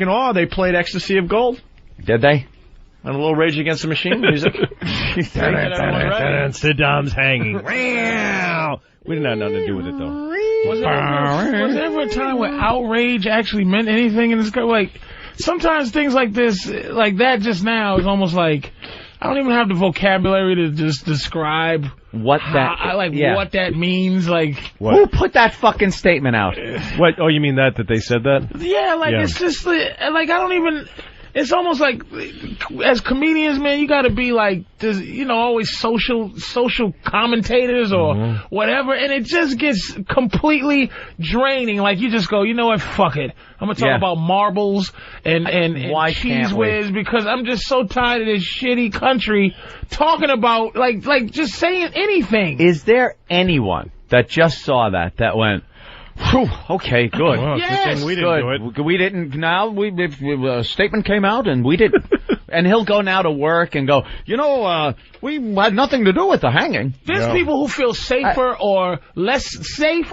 fucking awe. They played Ecstasy of Gold. Did they? And a little Rage Against the Machine music. Saddam's hanging. We didn't have nothing to do with it, though. Was there ever a time where outrage actually meant anything in this country? Like, sometimes things like this, like that just now, is almost like, I don't even have the vocabulary to just describe what that means. Like, who put that fucking statement out? What? Oh, you mean that they said that? Yeah, like it's just like I don't even. It's almost like, as comedians, man, you got to be like, always social commentators or whatever, and it just gets completely draining. Like, you just go, you know what, fuck it. I'm gonna talk about marbles and cheese whiz, because I'm just so tired of this shitty country talking about like just saying anything. Is there anyone that just saw that went, whew, okay, good. Well, yes, good thing we didn't do it. We didn't. Now a statement came out and we didn't. And he'll go now to work and go, we had nothing to do with the hanging. There's people who feel safer or less safe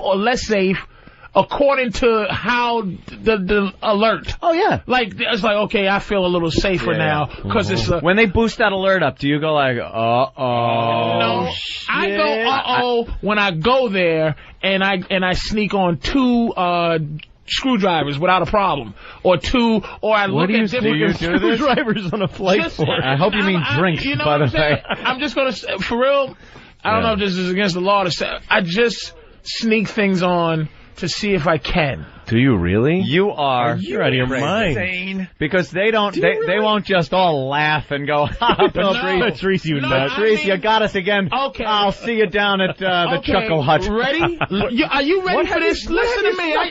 according to how the alert. Oh yeah. Like, it's like, okay, I feel a little safer now because it's when they boost that alert up, do you go like, No, shit. I go when I go there and I sneak on 2 screwdrivers without a problem, or I look at different screwdrivers on a flight for. I hope you mean drinks, by the way. I'm just gonna say, for real, I don't know if this is against the law to say, I just sneak things on to see if I can. Do you really? You're out of your mind. Insane. Because they won't just all laugh and go, Patrice, you nuts. Patrice, you got us again. Okay. I'll see you down at the Chuckle Hut. Ready? Are you ready for this? Listen to me. I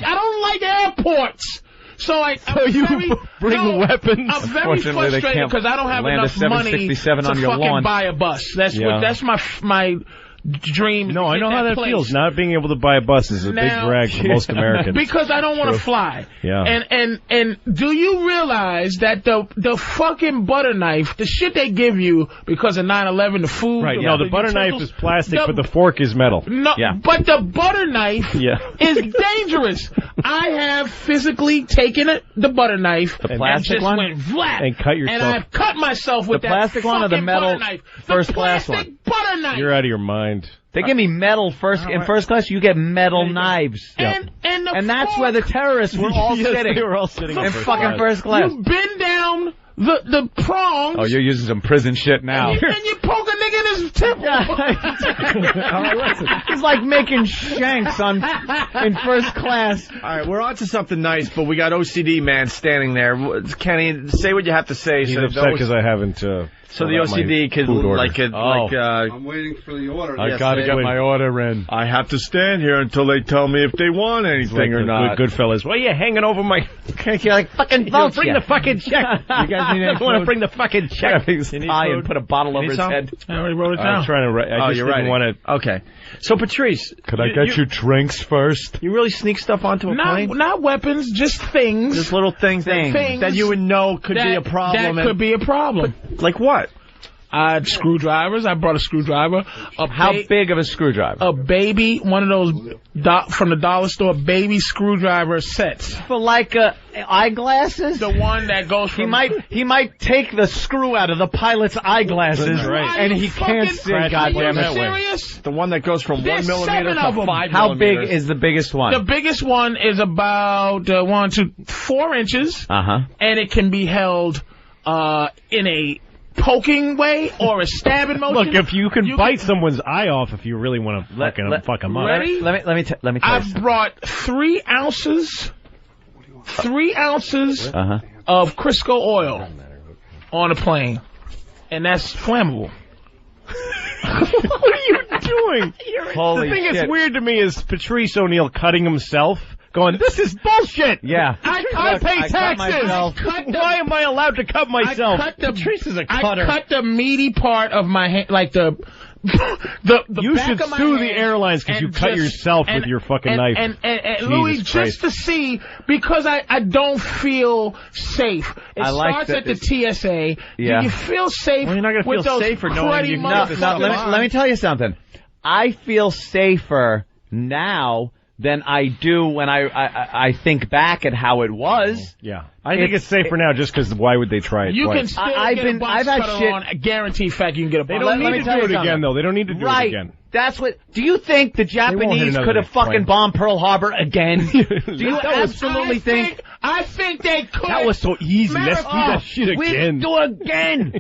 don't like airports. So you bring weapons. I'm very frustrated because I don't have enough money to fucking buy a bus. That's my dream. No, I know how that feels. Not being able to buy a bus is a big drag for most Americans. Because I don't want to fly. Yeah. And do you realize that the fucking butter knife, the shit they give you because of 9/11, the food. Right. No, the butter knife is plastic, but the fork is metal. No. Yeah. But the butter knife is dangerous. I have physically taken the butter knife, the plastic one, went flat, and cut yourself. And I've cut myself with the plastic one or the metal knife. first class one. Butter knife. You're out of your mind. They give me metal in first class. You get metal knives, and that's where the terrorists were all sitting. They were all sitting in fucking first class. You bend down the prongs. Oh, you're using some prison shit now. And you poke a nigga in his temple. It's like making shanks in first class. All right, we're on to something nice, but we got OCD man standing there. Kenny, say what you have to say. He's upset because I haven't. So the OCD could I'm waiting for the order. I gotta get my order in. I have to stand here until they tell me if they want anything or not. Good fellas. Why are you hanging over my? You're like fucking vote. Bring the fucking check. You guys need I want to bring the fucking check. Tie and put a bottle over his head. I already wrote it down. I'm trying to write. I just didn't want to. Okay. So Patrice, could I get you drinks first? You really sneak stuff onto a plane? Not weapons, just things. Just little things that you would know could be a problem. That could be a problem. Like what? Screwdrivers. I brought a screwdriver. How big of a screwdriver? A baby, one of those from the dollar store, baby screwdriver sets. For like eyeglasses? The one that goes from... He might take the screw out of the pilot's eyeglasses, and he can't see. Goddamn it! Serious? The one that goes from 1 millimeter to 5 millimeters. How big is the biggest one? The biggest one is about 4 inches. And it can be held in a poking way or a stabbing motion. Look, if you can bite someone's eye off if you really want to fuck them up. Ready? Let me tell you. I brought 3 ounces of Crisco oil on a plane, and that's flammable. What are you doing? Holy the thing shit. that's weird to me is Patrice O'Neal cutting himself. Going, this is bullshit. Yeah. I pay taxes. Why am I allowed to cut myself? Patrice is a cutter. I cut the meaty part of my hand, like the you back should of my sue hand the airlines because you cut yourself with your fucking knife. And Louis, just to see, because I don't feel safe. It starts at the TSA. Yeah. You feel safe. Well, you're not going to feel safer knowing you can let me tell you something. I feel safer now than I do when I think back at how it was. Yeah. I think it's safer now just because why would they try it You twice? can still get a box cutter on. A guaranteed fact you can get a box They don't cutter. need to do it again, though. They don't need to do it again. That's what. Do you think the Japanese could have fucking bombed Pearl Harbor again? Do you absolutely think? I think they could. That was so easy. Let's do that shit again. We do it again.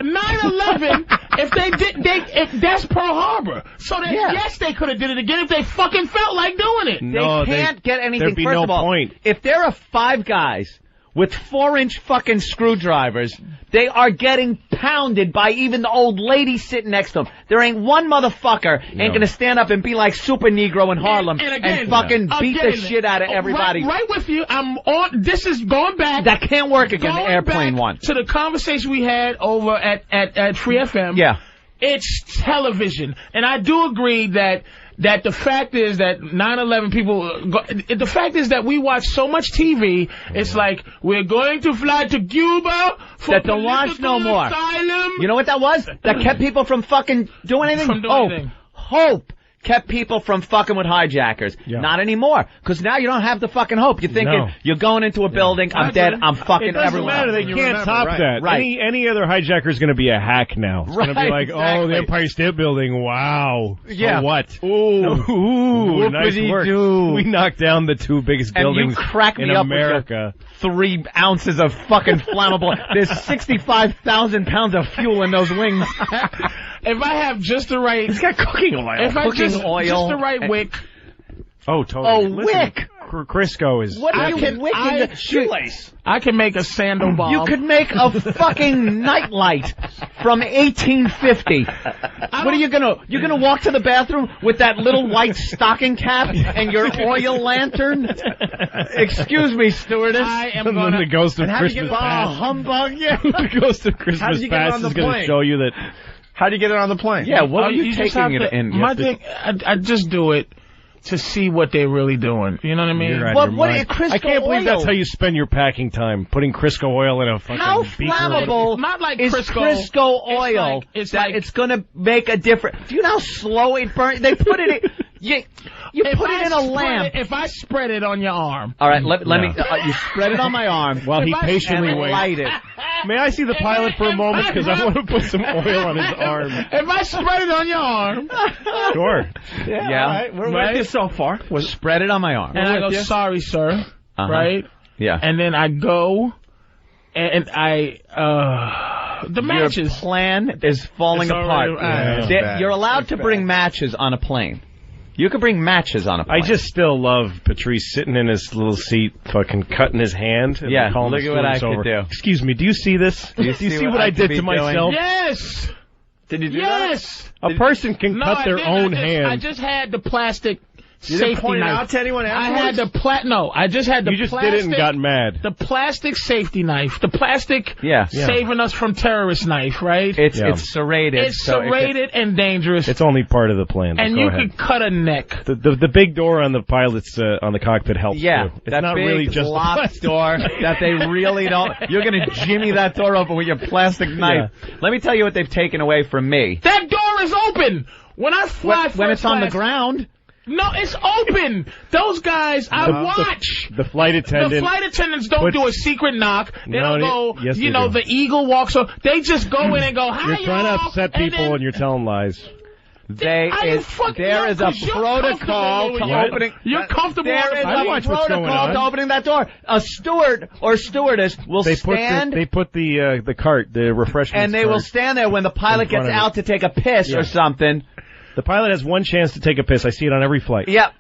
9/11. If that's Pearl Harbor. So yes, they could have did it again if they fucking felt like doing it. No, they can't get anything. There'd be First no of all, point. if there are 5 guys with 4-inch fucking screwdrivers, they are getting pounded by even the old lady sitting next to them. There ain't one motherfucker ain't gonna stand up and be like Super Negro in Harlem and fucking beat the shit out of everybody. Right with you. I'm on. This is going back. That can't work again. The airplane one. To the conversation we had over at Free FM. Yeah. It's television, and I do agree that the fact is that 9/11 the fact is that we watch so much TV, it's like, we're going to fly to Cuba for that don't watch no more. Asylum. You know what that was? That kept people from fucking doing anything? From doing anything. Hope kept people from fucking with hijackers. Yeah. Not anymore. Because now you don't have the fucking hope. You're thinking, you're going into a building, I'm dead, I'm fucking everyone. It doesn't matter. They can't top that. Right. Any other hijacker is going to be a hack now. It's going to be like, oh, the exactly. Empire State Building, wow. Yeah. So what? Ooh, nice work. We knocked down the 2 biggest buildings and you crack me in up America. With your 3 ounces of fucking flammable. There's 65,000 pounds of fuel in those wings. If I have just the right... It's got cooking oil. If I just the right wick... Oh, totally. Wick! Crisco is... What are you wicking the shoelace? I can make a sandal bomb. You could make a fucking nightlight from 1850. What are you gonna... You're gonna walk to the bathroom with that little white stocking cap and your oil lantern? Excuse me, stewardess. I am And then gonna... the ghost of Christmas past. Humbug, yeah. The ghost of Christmas past is going to show you that... How do you get it on the plane? Yeah, what are you just taking have it to- in? My thing, I just do it to see what they're really doing. You know what I mean? You're out of What- your what mind. is Crisco I can't believe oil? that's how you spend your packing time, putting Crisco oil in a fucking How beaker. flammable Not like is Crisco. oil It's that like- it's going to make a difference? Do you know how slow it burns? They put it in... You put it in a lamp. If I spread it on your arm. All right, let me... you spread it on my arm While he patiently and waits. light it. May I see the pilot for a moment? Because I want to put some oil on his arm. If I spread it on your arm. Sure. Yeah. All right, we're with you so far. Spread it on my arm. And I go, sorry, sir. Right? Yeah. And then I go, and I, the matches. Your plan is falling It's already- apart. Yeah. You're allowed to bring matches on a plane. You could bring matches on a plane. I just still love Patrice sitting in his little seat, fucking cutting his hand. And Yeah, calling look the at what I stewardess could over. do. Excuse me, do you see this? Do you see what I could did be to doing? myself? Yes! Did you do Yes! A person can No, cut I their didn't. own I hand. just had the plastic You safety didn't point it knife. out to anyone I afterwards? had the No, I just had the You just plastic. did it and got mad. The plastic safety knife. The plastic Yeah. saving us from terrorist knife, right? It's Yeah. serrated. It's so it could- serrated and dangerous. It's only part of the plan. and Go you ahead. could cut a neck. The big door on the pilot's on the cockpit helps Yeah, too. It's that not big really just the locked plastic. door that they really don't. You're gonna jimmy that door open with your plastic knife. Let me tell you what they've taken away from me. That door is open. When I fly When it's on the class- ground, No, it's open. Those guys, I watch. The flight attendant. The flight attendants don't do a secret knock. They No, don't go, yes, you they know, do. the eagle walks up. They just go in and go, hi, You're trying to y'all," upset and people then- and you're telling lies. there is a protocol to opening. You're comfortable. There is I a watch what's going protocol to on. opening that door. A steward or stewardess will They stand. put the cart, the refreshments and they will cart. stand there when the pilot in front gets of it. out to take a piss Yeah. or something. The pilot has one chance to take a piss. I see it on every flight. Yep.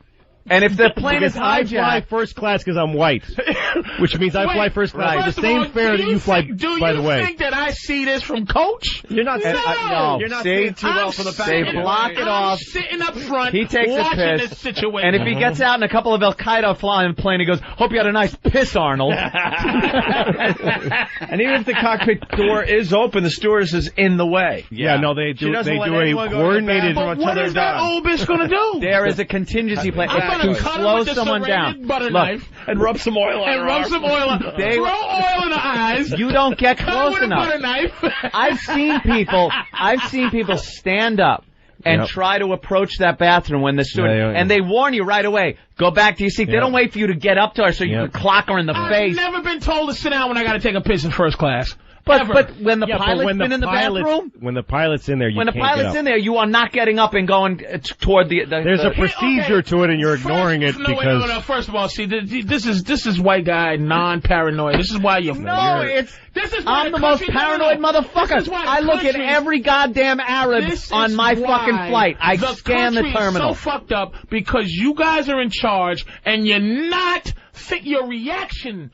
And if the plane is Because I fly hijacked, first class because I'm white, which means I fly first class for First the of same all, fare that you fly. Do by you the way, think that I see this from Coach? You're not. no. You're not See? seeing too well from the back. They of the block plane. it off. I'm sitting up front. He takes a watching piss. this situation. And if he gets out and a couple of Al Qaeda fly on the plane, he goes, "Hope you had a nice piss, Arnold." And even if the cockpit door is open, the stewardess is in the way. yeah, no, they She do. doesn't They let do a anyone go to the coordinated. bathroom. But what is that old bitch gonna do? There is a contingency plan. I'm It's gonna to cut her slow with the someone serrated down. butter Look, knife And rub some oil on and her rub arm. some oil on. They- Throw oil in the eyes. you don't get cut her close with a enough. butter knife. I've seen people stand up and try to approach that bathroom when the steward, and they warn you right away, go back to your seat. They don't wait for you to get up to her so you can clock her in the face. I've never been told to sit down when I got to take a piss in first class. But when the pilot's been in the bathroom? When the pilot's in there, you can't get up. When the pilot's in there, you are not getting up and going toward the There's a procedure to it, and you're ignoring it because... No. First of all, see, this is white guy, non-paranoid. This is why you're... I'm the most paranoid motherfucker. I look at every goddamn Arab on my fucking flight. I scan the terminal. It's so fucked up because you guys are in charge, and you're not... Your reaction...